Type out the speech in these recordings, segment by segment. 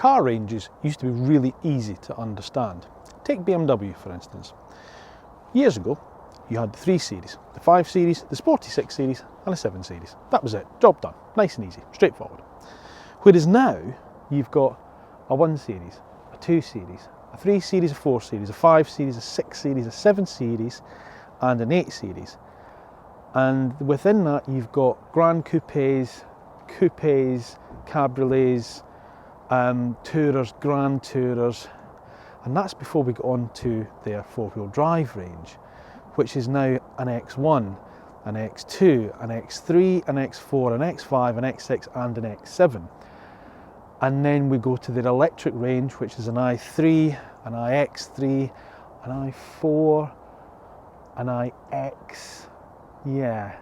car ranges used to be really easy to understand. Take BMW for instance. Years ago, you had the 3 Series, the 5 Series, the Sporty 6 Series and a 7 Series. That was it, job done, nice and easy, straightforward. Whereas now, you've got a 1 Series, a 2 Series, a 3 Series, a 4 Series, a 5 Series, a 6 Series, a 7 Series and an 8 Series. And within that you've got Grand Coupes, Coupes, Cabriolets, Tourers, Grand Tourers, and that's before we get on to their 4-wheel drive range, which is now an X1, an X2, an X3, an X4, an X5, an X6 and an X7. And then we go to their electric range, which is an i3, an iX3, an i4, an iX, yeah.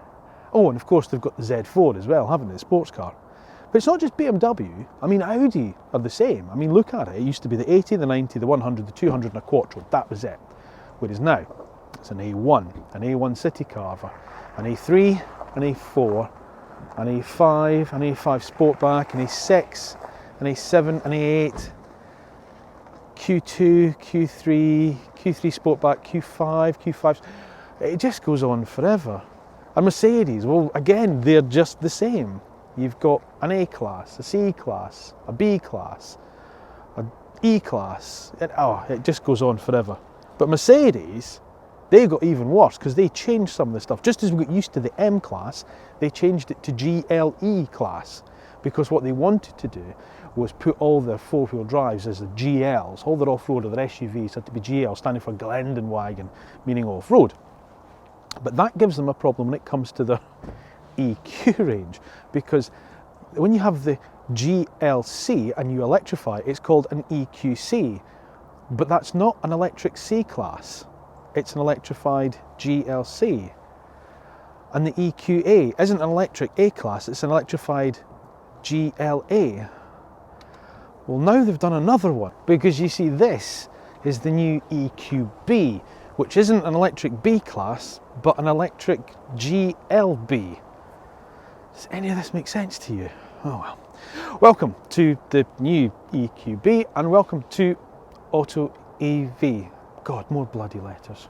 Oh, and of course they've got the Z4 as well, haven't they, the sports car. But it's not just BMW, I mean Audi are the same. I mean look at it, it used to be the 80, the 90, the 100, the 200 and a Quattro, that was it. Whereas now, it's an A1, an A1 City Carver, an A3, an A4, an A5, an A5 Sportback, an A6, an A7, an A8, Q2, Q3, Q3 Sportback, Q5, Q5, it just goes on forever. And Mercedes, well again, they're just the same. You've got an A-Class, a C-Class, a B-Class, an E-Class, it just goes on forever. But Mercedes, they got even worse because they changed some of the stuff. Just as we got used to the M-Class, they changed it to GLE Class because what they wanted to do was put all their 4-wheel drives as the GLs, all their off-road or their SUVs had to be GL, standing for Geländenwagen, meaning off-road. But that gives them a problem when it comes to the EQ range, because when you have the GLC and you electrify, it's called an EQC, but that's not an electric C-Class, it's an electrified GLC. And the EQA isn't an electric A-Class, it's an electrified GLA. Well, now they've done another one, because you see this is the new EQB, which isn't an electric B-Class, but an electric GLB. Does any of this make sense to you? Oh well. Welcome to the new EQB and welcome to AutoEV. God, more bloody letters.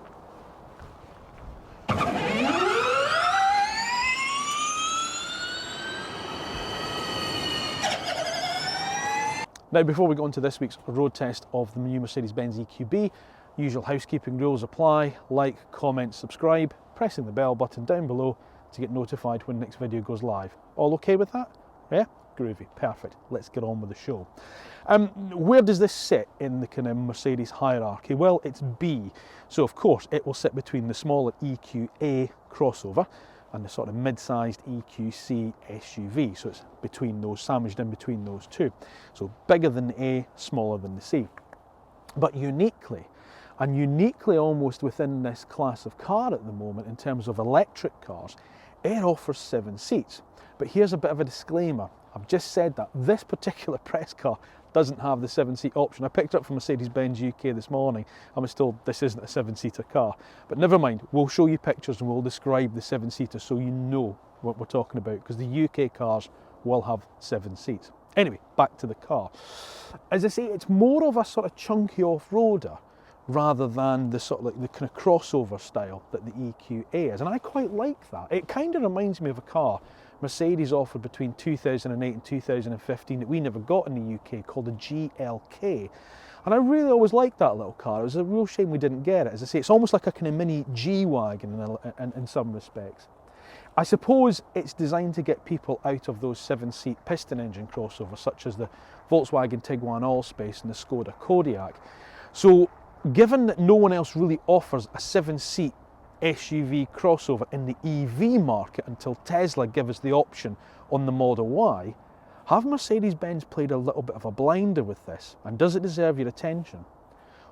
Now, before we go on to this week's road test of the new Mercedes-Benz EQB, usual housekeeping rules apply: like, comment, subscribe, pressing the bell button down below to get notified when the next video goes live. All okay with that? Yeah? Groovy, perfect. Let's get on with the show. Where does this sit in the kind of Mercedes hierarchy? Well, it's B. So of course it will sit between the smaller EQA crossover and the sort of mid-sized EQC SUV. So it's between those, sandwiched in between those two. So bigger than the A, smaller than the C. But uniquely, and uniquely almost within this class of car at the moment in terms of electric cars, it offers 7 seats. But here's a bit of a disclaimer. I've just said that this particular press car doesn't have the 7-seat option. I picked it up from Mercedes-Benz UK this morning. I was told this isn't a 7-seater car. But never mind, we'll show you pictures and we'll describe the 7-seater so you know what we're talking about, because the UK cars will have 7 seats. Anyway, back to the car. As I say, it's more of a sort of chunky off-roader rather than the sort of like the kind of crossover style that the EQA is. And I quite like that. It kind of reminds me of a car Mercedes offered between 2008 and 2015 that we never got in the UK, called a GLK. And I really always liked that little car. It was a real shame we didn't get it. As I say, it's almost like a kind of mini G-Wagon in some respects. I suppose it's designed to get people out of those 7-seat piston engine crossovers, such as the Volkswagen Tiguan Allspace and the Skoda Kodiaq. So given that no one else really offers a 7-seat SUV crossover in the EV market until Tesla give us the option on the Model Y, have Mercedes-Benz played a little bit of a blinder with this, and does it deserve your attention?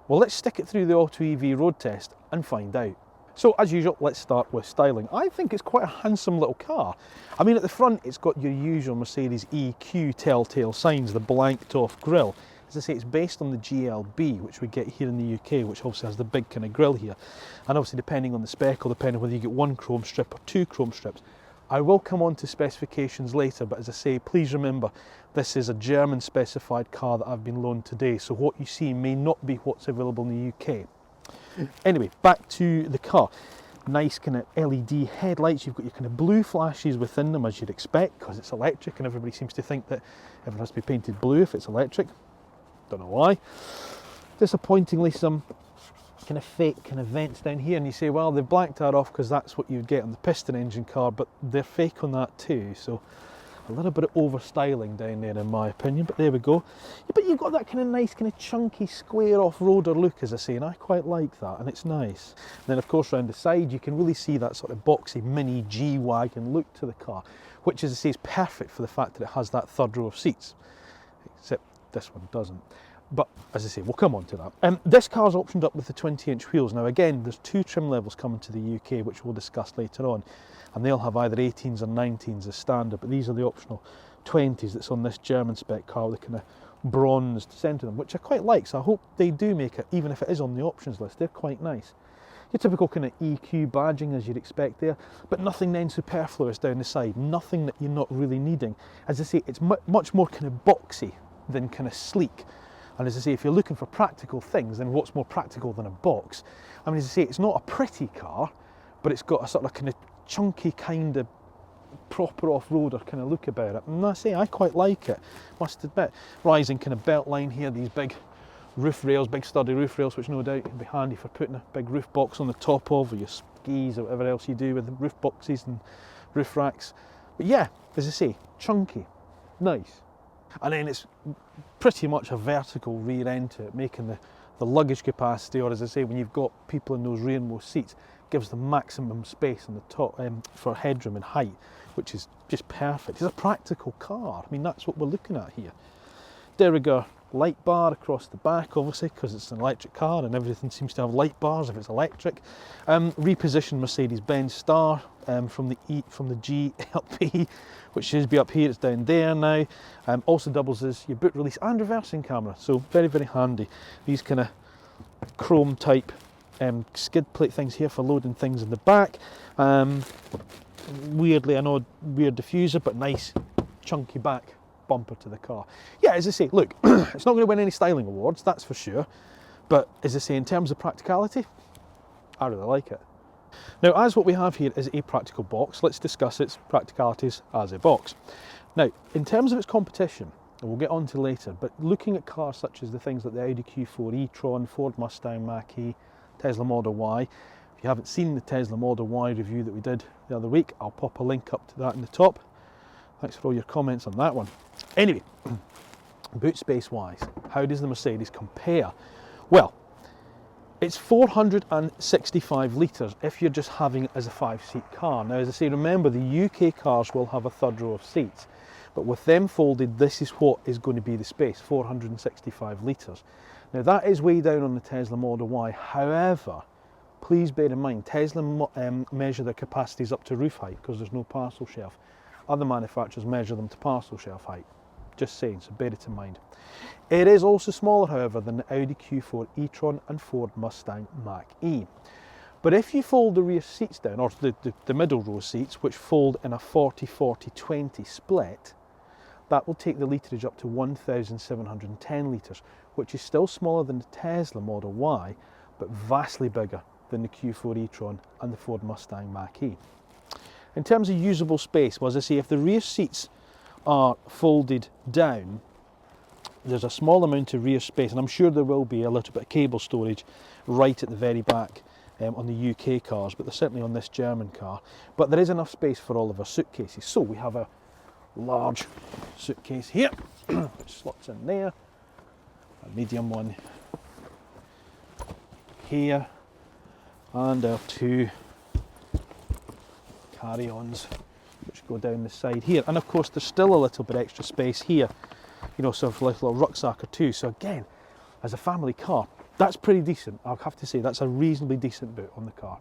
Well, let's stick it through the AutoEV road test and find out. So as usual, let's start with styling. I think it's quite a handsome little car. I mean, at the front it's got your usual Mercedes EQ telltale signs, the blanked off grille. As I say, it's based on the GLB, which we get here in the UK, which obviously has the big kind of grille here. And obviously depending on the spec, or depending on whether you get 1 chrome strip or 2 chrome strips, I will come on to specifications later, but as I say, please remember, this is a German specified car that I've been loaned today, so what you see may not be what's available in the UK. Anyway, back to the car. Nice kind of LED headlights, you've got your kind of blue flashes within them as you'd expect, because it's electric and everybody seems to think that everything has to be painted blue if it's electric. Don't know why. Disappointingly, some kind of fake kind of vents down here, and you say, well, they've blacked that off because that's what you'd get on the piston engine car, but they're fake on that too, so a little bit of over styling down there in my opinion, but there we go. Yeah, but you've got that kind of nice kind of chunky square off-roader look, as I say, and I quite like that, and it's nice. And then of course around the side you can really see that sort of boxy mini G-Wagon look to the car, which, as I say, is perfect for the fact that it has that third row of seats, except this one doesn't. But as I say, we'll come on to that. This car's optioned up with the 20-inch wheels. Now again, there's two trim levels coming to the UK, which we'll discuss later on, and they'll have either 18s or 19s as standard, but these are the optional 20s that's on this German spec car with the kind of bronzed centre them, which I quite like, so I hope they do make it, even if it is on the options list. They're quite nice. Your typical kind of EQ badging as you'd expect there, but nothing then superfluous down the side, nothing that you're not really needing. As I say, it's much more kind of boxy than kind of sleek. And as I say, if you're looking for practical things, then what's more practical than a box? I mean, as I say, it's not a pretty car, but it's got a sort of kind of chunky kind of proper off-roader kind of look about it. And I say, I quite like it, must admit. Rising kind of belt line here, these big roof rails, big sturdy roof rails, which no doubt would be handy for putting a big roof box on the top of, or your skis or whatever else you do with the roof boxes and roof racks. But yeah, as I say, chunky, nice. And then it's pretty much a vertical rear end to it, making the luggage capacity, or as I say, when you've got people in those rearmost seats, gives them maximum space on the top for headroom and height, which is just perfect. It's a practical car. I mean, that's what we're looking at here. De rigueur light bar across the back, obviously, because it's an electric car and everything seems to have light bars if it's electric. Repositioned Mercedes-Benz star from the GLP, which should be up here, it's down there now. Also doubles as your boot release and reversing camera, so very, very handy. These kind of chrome type skid plate things here for loading things in the back. Weirdly, I know, weird diffuser, but nice chunky back bumper to the car. Yeah, as I say, look, it's not going to win any styling awards, that's for sure, but as I say, in terms of practicality, I really like it. Now, as what we have here is a practical box, let's discuss its practicalities as a box. Now, in terms of its competition, and we'll get on to later, but looking at cars such as the things like the Audi Q4 e-tron, Ford Mustang Mach-E, Tesla Model Y. If you haven't seen the Tesla Model Y review that we did the other week, I'll pop a link up to that in the top. Thanks for all your comments on that one. Anyway, boot space wise, how does the Mercedes compare? Well, it's 465 litres if you're just having it as a 5-seat car. Now, as I say, remember the UK cars will have a third row of seats, but with them folded, this is what is going to be the space, 465 litres. Now, that is way down on the Tesla Model Y. However, please bear in mind, Tesla measure their capacities up to roof height because there's no parcel shelf. Other manufacturers measure them to parcel shelf height. Just saying, so bear it in mind. It is also smaller, however, than the Audi Q4 e-tron and Ford Mustang Mach-E. But if you fold the rear seats down, or the middle row seats, which fold in a 40-40-20 split, that will take the litrage up to 1,710 litres, which is still smaller than the Tesla Model Y, but vastly bigger than the Q4 e-tron and the Ford Mustang Mach-E. In terms of usable space, well, as I say, if the rear seats are folded down, there's a small amount of rear space, and I'm sure there will be a little bit of cable storage right at the very back on the UK cars, but they're certainly on this German car. But there is enough space for all of our suitcases. So we have a large suitcase here, which slots in there, a medium one here, and our two carry-ons which go down the side here. And of course there's still a little bit extra space here, you know, sort of like a little rucksack or two. So again, as a family car, that's pretty decent. I'll have to say that's a reasonably decent boot on the car.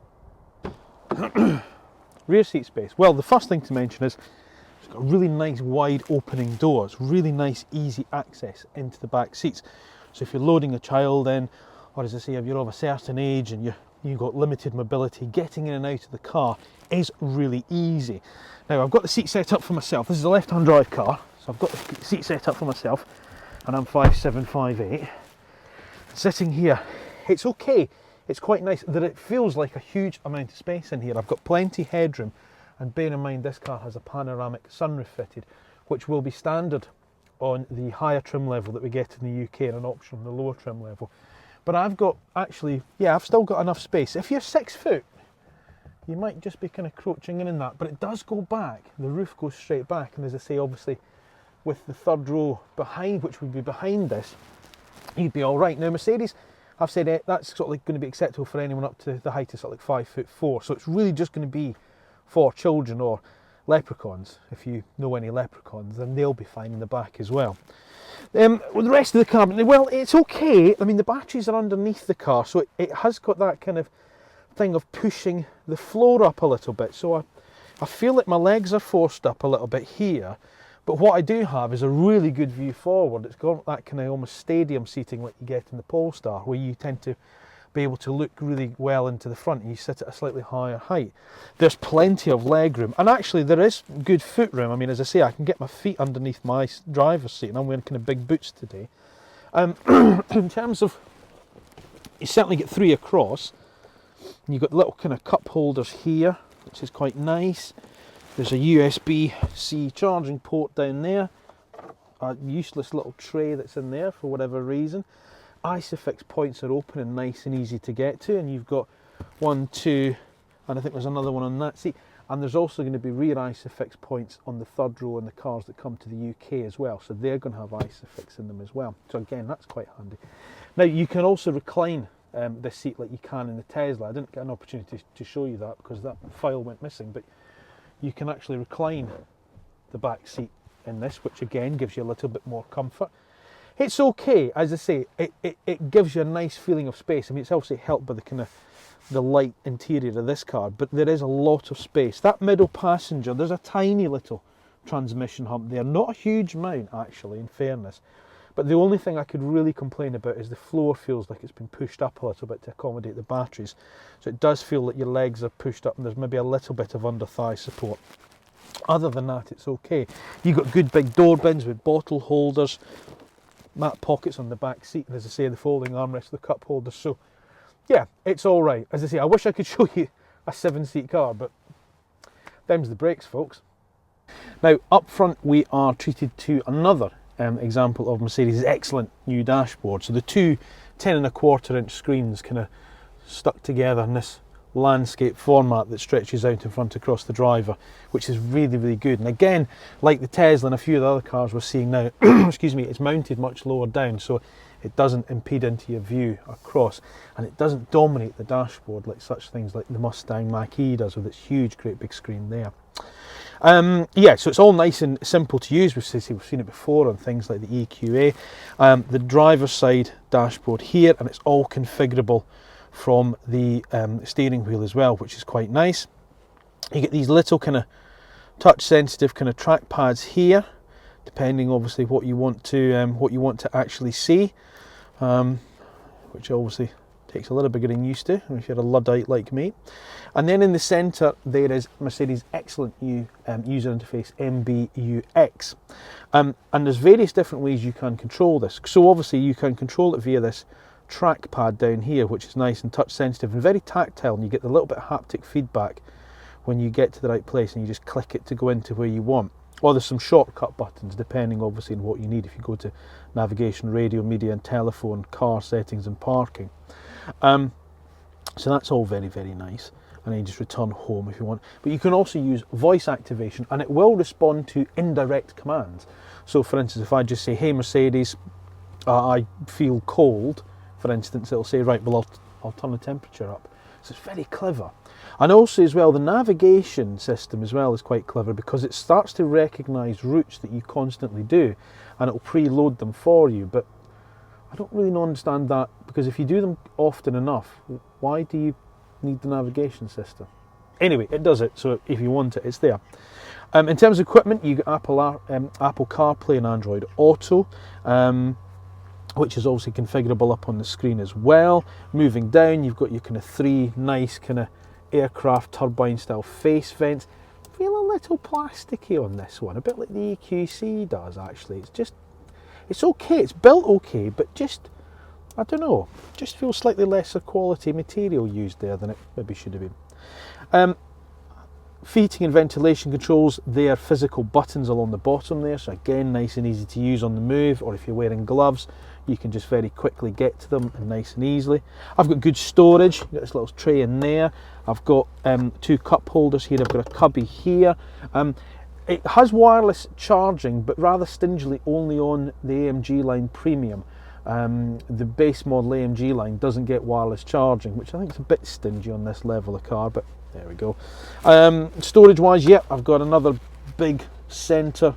Rear seat space. Well, the first thing to mention is it's got really nice wide opening doors, really nice easy access into the back seats. So if you're loading a child in, or as I say, if you're of a certain age and you're you've got limited mobility, getting in and out of the car is really easy. Now I've got the seat set up for myself. This is a left-hand drive car, so I've got the seat set up for myself, and I'm 5'7", 5'8". Sitting here, it's okay. It's quite nice that it feels like a huge amount of space in here. I've got plenty headroom, and bear in mind this car has a panoramic sunroof fitted, which will be standard on the higher trim level that we get in the UK, and an option on the lower trim level. But I've got actually, yeah, I've still got enough space. If you're 6 foot, you might just be kind of crouching in that, but it does go back. The roof goes straight back, and as I say, obviously with the third row behind, which would be behind this, you'd be all right. Now Mercedes, I've said that's sort of like going to be acceptable for anyone up to the height of sort of like 5'4", so it's really just going to be for children or leprechauns. If you know any leprechauns, then they'll be fine in the back as well. With the rest of the car, well, it's okay. I mean, the batteries are underneath the car, so it has got that kind of thing of pushing the floor up a little bit. So I feel like my legs are forced up a little bit here, but what I do have is a really good view forward. It's got that kind of almost stadium seating like you get in the Polestar, where you tend to be able to look really well into the front, and you sit at a slightly higher height. There's plenty of leg room, and actually there is good foot room. I mean, as I say, I can get my feet underneath my driver's seat, and I'm wearing kind of big boots today. In terms of, you certainly get 3 across. You've got little kind of cup holders here, which is quite nice. There's a USB-C charging port down there, a useless little tray that's in there for whatever reason. Isofix points are open and nice and easy to get to, and you've got 1, 2, and I think there's another one on that seat. And there's also going to be rear Isofix points on the third row in the cars that come to the UK as well, so they're going to have Isofix in them as well. So again, that's quite handy. Now you can also recline this seat like you can in the Tesla. I didn't get an opportunity to show you that because that file went missing, but you can actually recline the back seat in this, which again gives you a little bit more comfort. It's okay, as I say, it gives you a nice feeling of space. I mean, it's obviously helped by the kind of the light interior of this car, but there is a lot of space. That middle passenger, there's a tiny little transmission hump there, not a huge amount actually, in fairness. But the only thing I could really complain about is the floor feels like it's been pushed up a little bit to accommodate the batteries. So it does feel like your legs are pushed up and there's maybe a little bit of under thigh support. Other than that, it's okay. You've got good big door bins with bottle holders, mat pockets on the back seat, and as I say, the folding armrest, the cup holders. So yeah, it's all right. As I say, I wish I could show you a 7-seat car, but them's the brakes, folks. Now up front, we are treated to another example of Mercedes' excellent new dashboard. So the two 10.25-inch screens kind of stuck together in this landscape format that stretches out in front across the driver, which is really, really good. And again, like the Tesla and a few of the other cars we're seeing now, excuse me, it's mounted much lower down, so it doesn't impede into your view across, and it doesn't dominate the dashboard like such things like the Mustang Mach-E does with its huge, great big screen there. Yeah, so it's all nice and simple to use. We've seen it before on things like the EQA. The driver's side dashboard here, and it's all configurable from the steering wheel as well, which is quite nice. You get these little kind of touch sensitive kind of track pads here, depending obviously what you want to actually see, which obviously takes a little bit getting used to if you're a Luddite like me. And then in the centre there is Mercedes' excellent new user interface, MBUX, and there's various different ways you can control this. So obviously you can control it via this trackpad down here, which is nice and touch sensitive and very tactile, and you get a little bit of haptic feedback when you get to the right place and you just click it to go into where you want. Or there's some shortcut buttons depending obviously on what you need. If you go to navigation, radio, media and telephone, car settings and parking. So that's all very, very nice. And then you just return home if you want. But you can also use voice activation, and it will respond to indirect commands. So for instance, if I just say, hey Mercedes, I feel cold, for instance, it'll say, right, well I'll turn the temperature up. So it's very clever. And also as well, the navigation system as well is quite clever, because it starts to recognise routes that you constantly do, and it'll preload them for you. But I don't really understand that, because if you do them often enough, why do you need the navigation system? Anyway, it does it, so if you want it, it's there. In terms of equipment, you got Apple CarPlay and Android Auto. which is obviously configurable up on the screen as well. Moving down, you've got your kind of 3 nice kind of aircraft turbine style face vents. Feel a little plasticky on this one, a bit like the EQC does actually. It's okay, it's built okay, but just, I don't know, just feels slightly lesser quality material used there than it maybe should have been. Heating and ventilation controls, they are physical buttons along the bottom there, so again nice and easy to use on the move, or if you're wearing gloves you can just very quickly get to them and nice and easily. I've got good storage, got this little tray in there, I've got 2 cup holders here, I've got a cubby here. It has wireless charging, but rather stingily only on the AMG line Premium. The base model AMG line doesn't get wireless charging, which I think is a bit stingy on this level of car, but there we go. Storage wise, yep, I've got another big centre,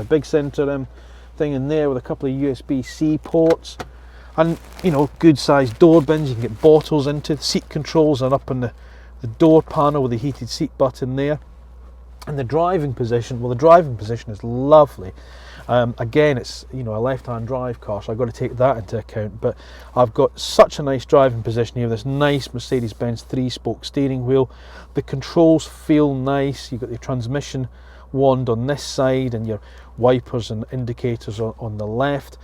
big centre thing in there with a couple of USB-C ports, and you know, good sized door bins you can get bottles into. The seat controls are up on the door panel with the heated seat button there. And the driving position, well, the driving position is lovely. Again, it's, you know, a left-hand drive car, so I've got to take that into account, but I've got such a nice driving position here, this nice Mercedes-Benz 3-spoke steering wheel. The controls feel nice. You've got your transmission wand on this side and your wipers and indicators on the left.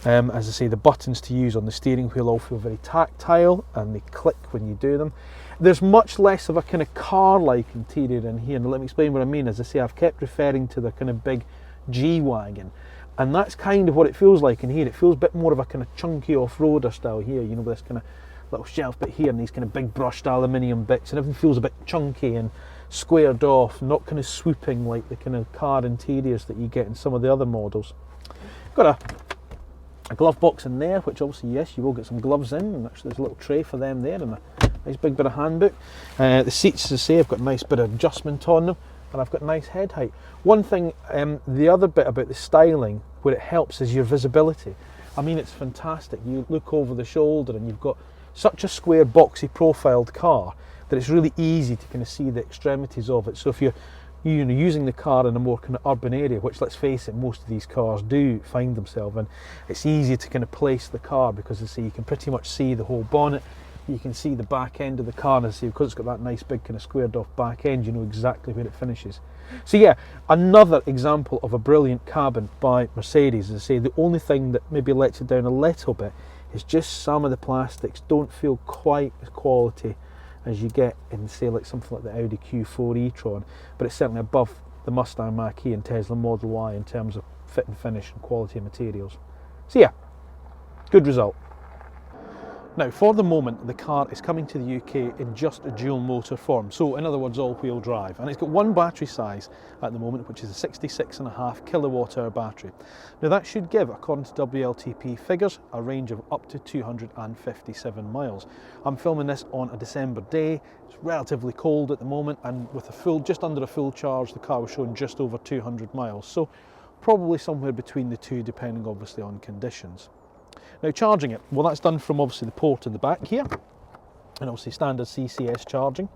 As I say, the buttons to use on the steering wheel all feel very tactile and they click when you do them. There's much less of a kind of car-like interior in here, and let me explain what I mean. As I say, I've kept referring to the kind of big G-Wagon, and that's kind of what it feels like in here. It feels a bit more of a kind of chunky off-roader style here, you know, with this kind of little shelf bit here and these kind of big brushed aluminium bits, and everything feels a bit chunky and squared off, not kind of swooping like the kind of car interiors that you get in some of the other models. Got a glove box in there, which obviously, yes, you will get some gloves in, and actually there's a little tray for them there and a nice big bit of handbook. The seats, as I say, I've got a nice bit of adjustment on them, and I've got nice head height. One thing, the other bit about the styling where it helps is your visibility. I mean, it's fantastic. You look over the shoulder and you've got such a square, boxy profiled car that it's really easy to kind of see the extremities of it. So if you're using the car in a more kind of urban area, which, let's face it, most of these cars do find themselves in, it's easy to kind of place the car because, as I say, you can pretty much see the whole bonnet. You can see the back end of the car, and as I say, because it's got that nice big kind of squared off back end, you know exactly where it finishes. So yeah, another example of a brilliant cabin by Mercedes. As I say, the only thing that maybe lets it down a little bit is just some of the plastics don't feel quite as quality as you get in, say, like something like the Audi Q4 e-tron, but it's certainly above the Mustang Mach-E and Tesla Model Y in terms of fit and finish and quality of materials. So yeah, good result. Now, for the moment, the car is coming to the UK in just a dual motor form, so in other words, all-wheel drive, and it's got one battery size at the moment, which is a 66.5 kilowatt-hour battery. Now, that should give, according to WLTP figures, a range of up to 257 miles. I'm filming this on a December day. It's relatively cold at the moment, and with just under a full charge, the car was showing just over 200 miles, so probably somewhere between the two, depending obviously on conditions. Now, charging it, well, that's done from obviously the port in the back here, and obviously standard CCS charging,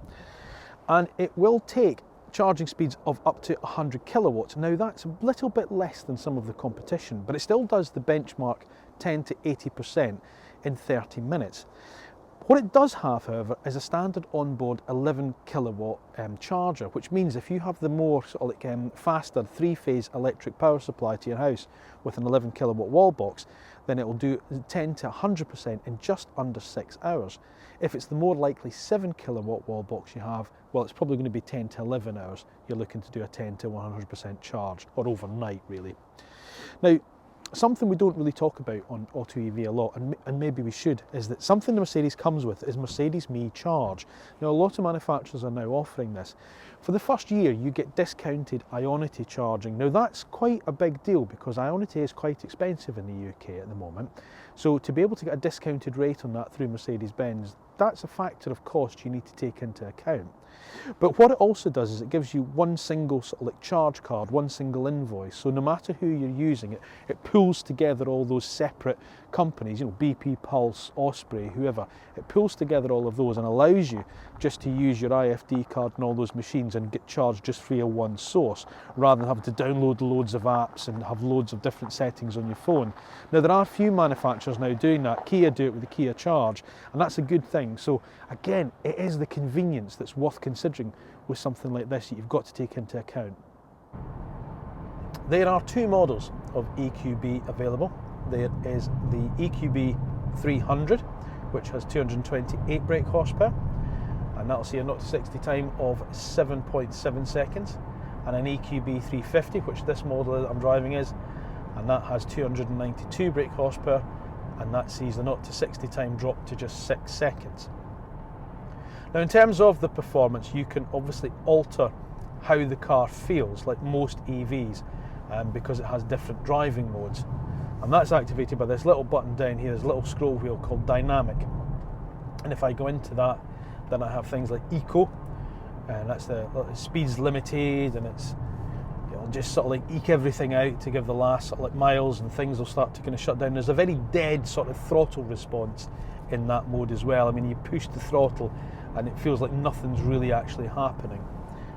and it will take charging speeds of up to 100 kilowatts. Now, that's a little bit less than some of the competition, but it still does the benchmark 10 to 80% in 30 minutes. What it does have, however, is a standard onboard 11 kilowatt charger, which means if you have the more sort of like, faster 3-phase electric power supply to your house with an 11 kilowatt wall box, then it will do 10 to 100% in just under 6 hours. If it's the more likely 7 kilowatt wall box you have, well, it's probably going to be 10 to 11 hours. You're looking to do a 10 to 100% charge, or overnight really. Now, something we don't really talk about on AutoEV a lot, and maybe we should, is that something the Mercedes comes with is Mercedes Me Charge. Now, a lot of manufacturers are now offering this. For the first year, you get discounted Ionity charging. Now, that's quite a big deal because Ionity is quite expensive in the UK at the moment. So to be able to get a discounted rate on that through Mercedes-Benz, that's a factor of cost you need to take into account. But what it also does is it gives you one single sort of like charge card, one single invoice. So no matter who you're using, it pulls together all those separate companies, you know, BP, Pulse, Osprey, whoever. It pulls together all of those and allows you just to use your IFD card and all those machines and get charged just via one source, rather than having to download loads of apps and have loads of different settings on your phone. Now, there are a few manufacturers now doing that. Kia do it with the Kia Charge, and that's a good thing. So again, it is the convenience that's worth considering with something like this that you've got to take into account. There are two models of EQB available. There is the EQB 300, which has 228 brake horsepower, and that'll see a 0 to 60 time of 7.7 seconds, and an EQB 350, which this model that I'm driving is, and that has 292 brake horsepower, and that sees the 0 to 60 time drop to just 6 seconds. Now, in terms of the performance, you can obviously alter how the car feels, like most EVs, because it has different driving modes, and that's activated by this little button down here. There's a little scroll wheel called Dynamic, and if I go into that, then I have things like Eco, and that's the speed's limited, and it's, you know, just sort of like eke everything out to give the last sort of like miles, and things will start to kind of shut down. There's a very dead sort of throttle response in that mode as well. I mean, you push the throttle and it feels like nothing's really actually happening.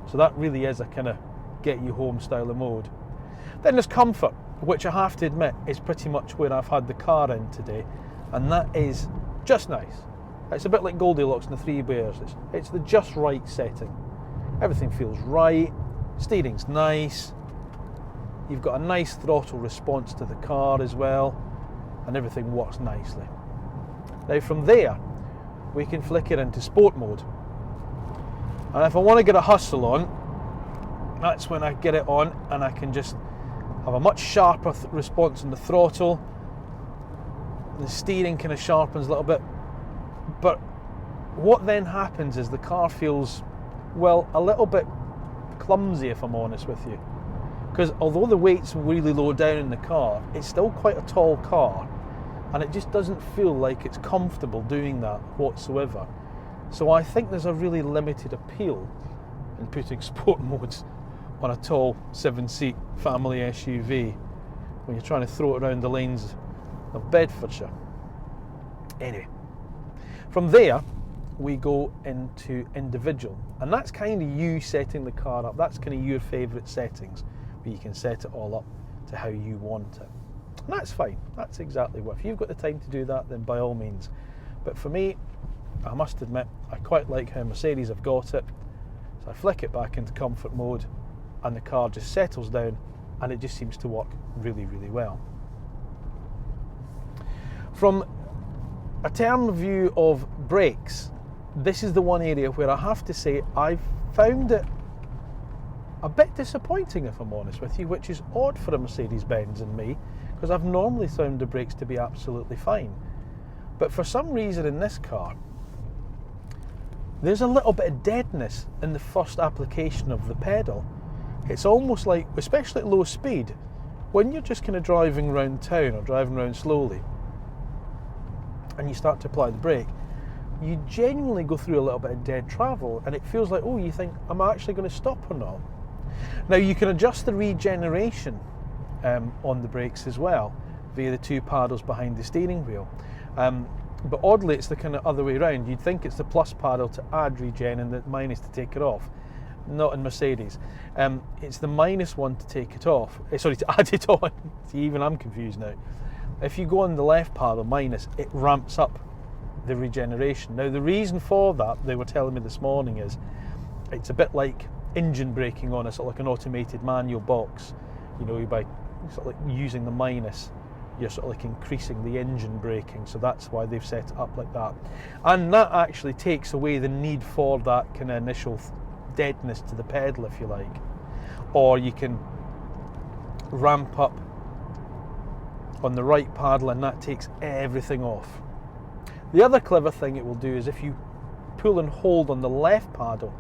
So that really is a kind of get you home style of mode. Then there's comfort, which I have to admit is pretty much where I've had the car in today, and that is just nice. It's a bit like Goldilocks and the Three Bears. It's the just right setting. Everything feels right, steering's nice, you've got a nice throttle response to the car as well, and everything works nicely. Now from there, we can flick it into sport mode. And if I want to get a hustle on, that's when I get it on, and I can just have a much sharper response on the throttle. The steering kind of sharpens a little bit. But what then happens is the car feels, well, a little bit clumsy, if I'm honest with you. Because although the weight's really low down in the car, it's still quite a tall car, and it just doesn't feel like it's comfortable doing that whatsoever. So I think there's a really limited appeal in putting sport modes on a tall 7-seat family SUV when you're trying to throw it around the lanes of Bedfordshire. Anyway, from there we go into individual, and that's kind of you setting the car up. That's kind of your favourite settings, where you can set it all up to how you want it. And that's fine, that's exactly what, if you've got the time to do that, then by all means. But for me, I must admit, I quite like how Mercedes have got it. So I flick it back into comfort mode, and the car just settles down, and it just seems to work really, really well. From a term view of brakes, this is the one area where I have to say I've found it a bit disappointing, if I'm honest with you, which is odd for a Mercedes-Benz and me, because I've normally found the brakes to be absolutely fine. But for some reason in this car, there's a little bit of deadness in the first application of the pedal. It's almost like, especially at low speed, when you're just kind of driving around town or driving around slowly and you start to apply the brake, you genuinely go through a little bit of dead travel, and it feels like, oh, you think, am I actually going to stop or not? Now, you can adjust the regeneration on the brakes as well via the two paddles behind the steering wheel. But oddly, it's the kind of other way around. You'd think it's the plus paddle to add regen and the minus to take it off. Not in Mercedes. It's the minus one to take it off. Sorry, to add it on. See, even I'm confused now. If you go on the left paddle, minus, it ramps up the regeneration. Now, the reason for that, they were telling me this morning, is it's a bit like engine braking on a sort of like an automated manual box. You know, by sort of like using the minus, you're sort of like increasing the engine braking, so that's why they've set it up like that. And that actually takes away the need for that kind of initial deadness to the pedal, if you like. Or you can ramp up on the right paddle, and that takes everything off. The other clever thing it will do is if you pull and hold on the left paddle,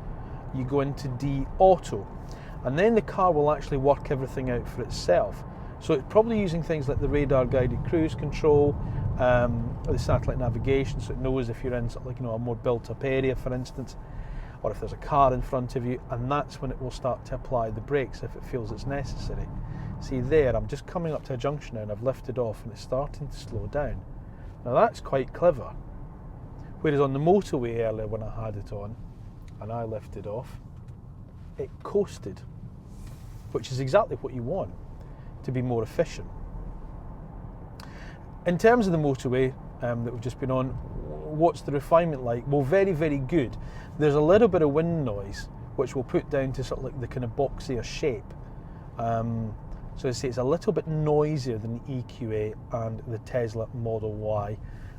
you go into D Auto, and then the car will actually work everything out for itself. So it's probably using things like the radar guided cruise control, or the satellite navigation, so it knows if you're in sort of like, you know, a more built up area, for instance, or if there's a car in front of you, and that's when it will start to apply the brakes if it feels it's necessary. See there, I'm just coming up to a junction now and I've lifted off and it's starting to slow down. Now that's quite clever. Whereas on the motorway earlier when I had it on and I lifted off, it coasted, which is exactly what you want to be more efficient. In terms of the motorway that we've just been on, what's the refinement like? Well, very, very good. There's a little bit of wind noise, which we'll put down to sort of like the kind of boxier shape. So I say it's a little bit noisier than the EQA and the Tesla Model Y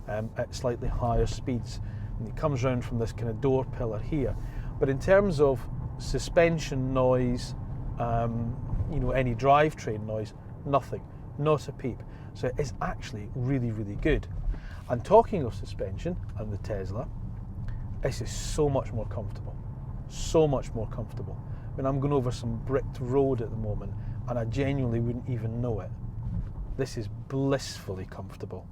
at slightly higher speeds. And it comes round from this kind of door pillar here. But in terms of suspension noise, any drivetrain noise, nothing, not a peep. So it's actually really, really good. And talking of suspension and the Tesla, this is so much more comfortable. So much more comfortable. I mean, I'm going over some bricked road at the moment and I genuinely wouldn't even know it. This is blissfully comfortable.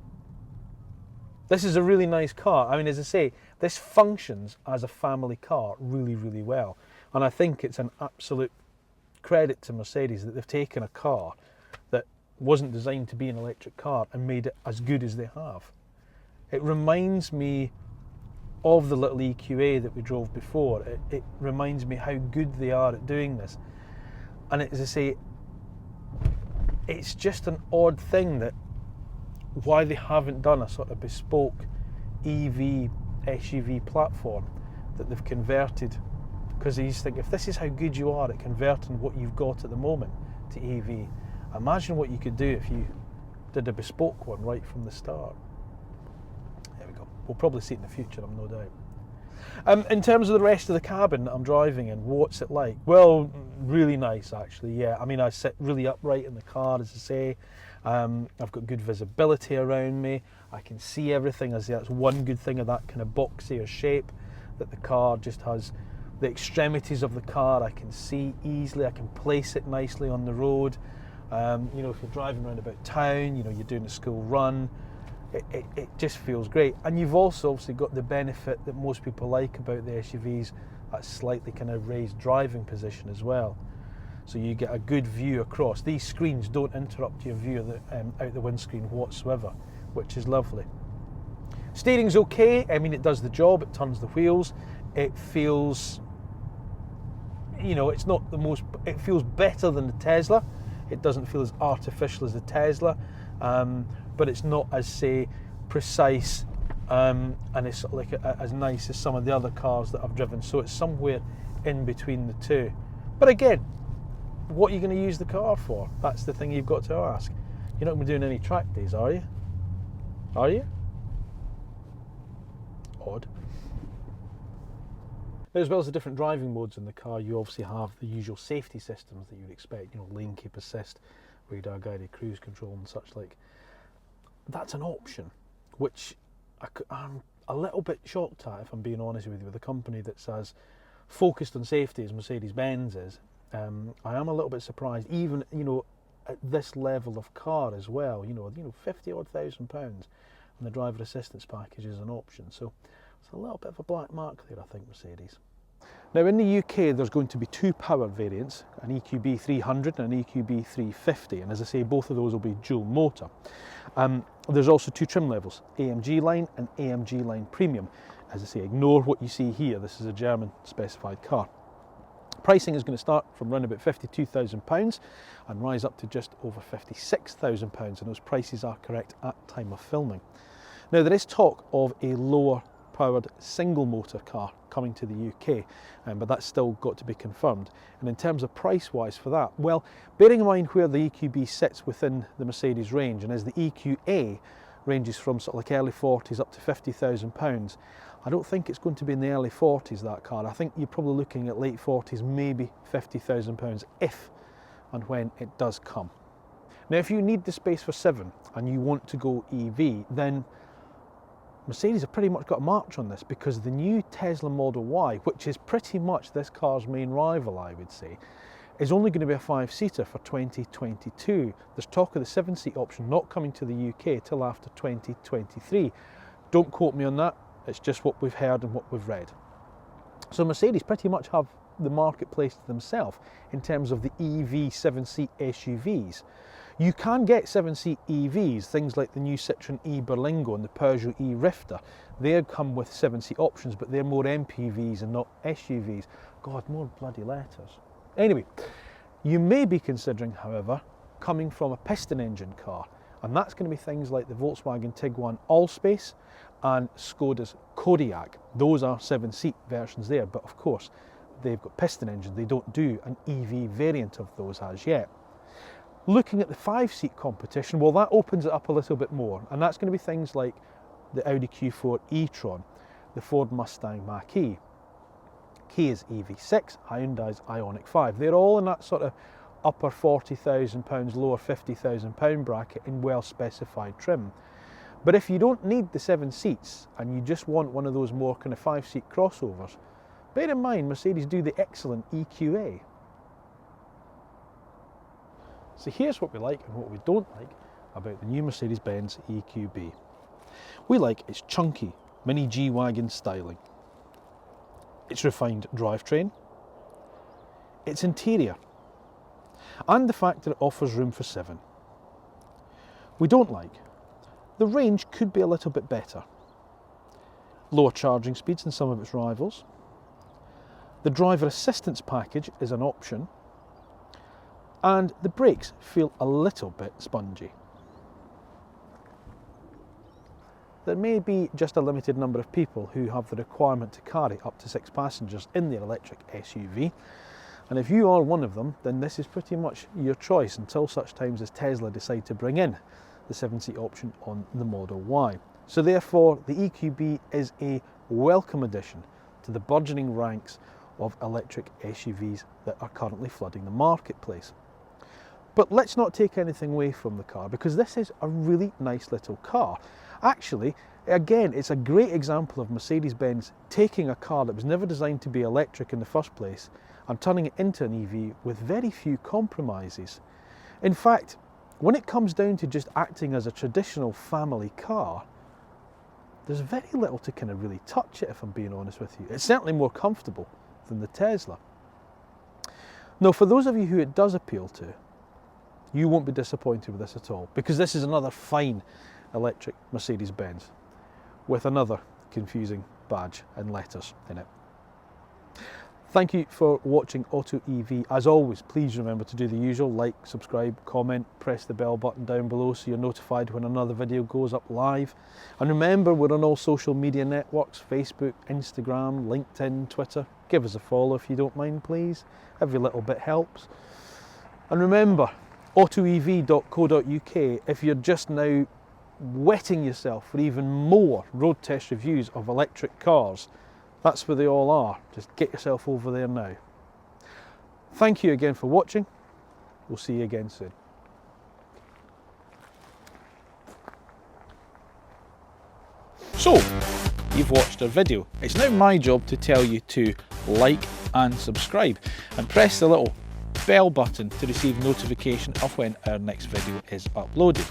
This is a really nice car. I mean, as I say, this functions as a family car really, really well. And I think it's an absolute credit to Mercedes that they've taken a car that wasn't designed to be an electric car and made it as good as they have. It reminds me of the little EQA that we drove before. It reminds me how good they are at doing this. And as I say, it's just an odd thing that why they haven't done a sort of bespoke EV SUV platform that they've converted, because they just think if this is how good you are at converting what you've got at the moment to EV, imagine what you could do if you did a bespoke one right from the start. There we go. We'll probably see it in the future, I'm no doubt. In terms of the rest of the cabin that I'm driving in, what's it like? Well, really nice actually, yeah. I mean, I sit really upright in the car, as I say. I've got good visibility around me. I can see everything. As that's one good thing of that kind of boxier shape, that the car just has the extremities of the car I can see easily. I can place it nicely on the road. If you're driving around about town, you're doing a school run, it just feels great. And you've also obviously got the benefit that most people like about the SUVs, that slightly kind of raised driving position as well. So you get a good view across. These screens don't interrupt your view of out the windscreen whatsoever, which is lovely. Steering's okay. I mean, it does the job. It turns the wheels. It feels, it's not the most, it feels better than the Tesla. It doesn't feel as artificial as the Tesla, but it's not as, say, precise, and it's sort of like as nice as some of the other cars that I've driven. So it's somewhere in between the two. But again, what are you going to use the car for? That's the thing you've got to ask. You're not going to be doing any track days, are you? Are you? Odd. As well as the different driving modes in the car, you obviously have the usual safety systems that you'd expect, lane keep assist, radar guided cruise control and such like. That's an option, which I'm a little bit shocked at, if I'm being honest with you, with a company that's as focused on safety as Mercedes-Benz is. I am a little bit surprised, even at this level of car as well. 50-odd thousand pounds, and the driver assistance package is an option. So it's a little bit of a black mark there, I think, Mercedes. Now in the UK, there's going to be two powered variants, an EQB 300 and an EQB 350, and as I say, both of those will be dual motor. There's also two trim levels, AMG line and AMG line premium. As I say, ignore what you see here. This is a German specified car. Pricing is going to start from around about £52,000 and rise up to just over £56,000, and those prices are correct at time of filming. Now there is talk of a lower powered single motor car coming to the UK, but that's still got to be confirmed. And in terms of price wise for that, well, bearing in mind where the EQB sits within the Mercedes range, and as the EQA ranges from sort of like early 40s up to £50,000, I don't think it's going to be in the early 40s, that car. I think you're probably looking at late 40s, maybe £50,000 if and when it does come. Now if you need the space for 7 and you want to go EV, then Mercedes have pretty much got a march on this, because the new Tesla Model Y, which is pretty much this car's main rival, I would say, is only going to be a 5-seater for 2022. There's talk of the 7-seat option not coming to the UK till after 2023. Don't quote me on that, it's just what we've heard and what we've read. So Mercedes pretty much have the marketplace to themselves in terms of the EV 7-seat SUVs. You can get 7-seat EVs, things like the new Citroen e-Berlingo and the Peugeot e-Rifter. They come with 7-seat options, but they're more MPVs and not SUVs. God, more bloody letters. Anyway, you may be considering, however, coming from a piston-engined car, and that's going to be things like the Volkswagen Tiguan Allspace and Skoda's Kodiaq. Those are 7-seat versions there, but of course they've got piston engines. They don't do an EV variant of those as yet. Looking at the 5-seat competition, well, that opens it up a little bit more, and that's going to be things like the Audi Q4 e-tron, the Ford Mustang Mach-E, Kia's EV6, Hyundai's Ioniq 5. They're all in that sort of upper £40,000, lower £50,000 bracket in well-specified trim. But if you don't need the 7 seats and you just want one of those more kind of 5-seat crossovers, bear in mind Mercedes do the excellent EQA. So here's what we like and what we don't like about the new Mercedes-Benz EQB. We like its chunky mini G-Wagon styling, its refined drivetrain, its interior, and the fact that it offers room for 7. We don't like the range could be a little bit better. Lower charging speeds than some of its rivals. The driver assistance package is an option, and the brakes feel a little bit spongy. There may be just a limited number of people who have the requirement to carry up to 6 passengers in their electric SUV, and if you are one of them, then this is pretty much your choice until such times as Tesla decide to bring in the 7-seat option on the Model Y. So therefore, the EQB is a welcome addition to the burgeoning ranks of electric SUVs that are currently flooding the marketplace. But let's not take anything away from the car, because this is a really nice little car. Actually, again, it's a great example of Mercedes-Benz taking a car that was never designed to be electric in the first place and turning it into an EV with very few compromises. In fact, when it comes down to just acting as a traditional family car, there's very little to kind of really touch it, if I'm being honest with you. It's certainly more comfortable than the Tesla. Now, for those of you who it does appeal to, you won't be disappointed with this at all, because this is another fine electric Mercedes-Benz with another confusing badge and letters in it. Thank you for watching AutoEV. As always, please remember to do the usual: like, subscribe, comment, press the bell button down below so you're notified when another video goes up live. And remember, we're on all social media networks: Facebook, Instagram, LinkedIn, Twitter. Give us a follow if you don't mind, please. Every little bit helps. And remember, autoev.co.uk if you're just now wetting yourself for even more road test reviews of electric cars. That's where they all are. Just get yourself over there now. Thank you again for watching. We'll see you again soon. So, you've watched our video. It's now my job to tell you to like and subscribe and press the little bell button to receive notification of when our next video is uploaded.